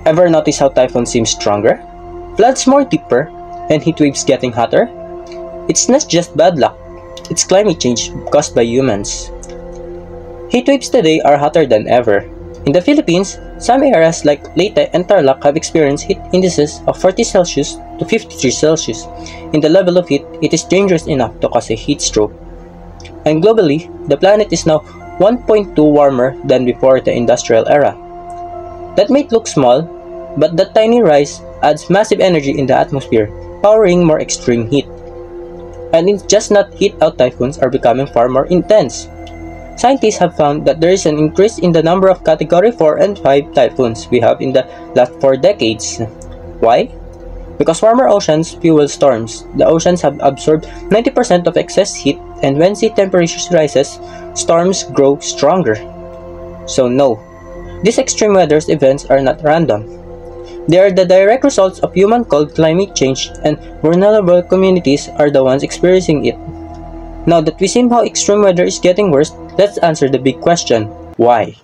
Ever notice how typhoons seem stronger, floods more deeper, and heat waves getting hotter? It's not just bad luck, it's climate change caused by humans. Heat waves today are hotter than ever. In the Philippines, some areas like Leyte and Tarlac have experienced heat indices of 40 Celsius to 53 Celsius. In the level of heat, it is dangerous enough to cause a heat stroke. And globally, the planet is now 1.2 warmer than before the industrial era. That might look small, but that tiny rise adds massive energy in the atmosphere, powering more extreme heat. And it's just not heat-out typhoons are becoming far more intense. Scientists have found that there is an increase in the number of Category 4 and 5 typhoons we have in the last 4 decades. Why? Because warmer oceans fuel storms. The oceans have absorbed 90% of excess heat, and when sea temperatures rises, storms grow stronger. So no, these extreme weather events are not random. They are the direct results of human-caused climate change, and vulnerable communities are the ones experiencing it. Now that we see how extreme weather is getting worse, let's answer the big question: why?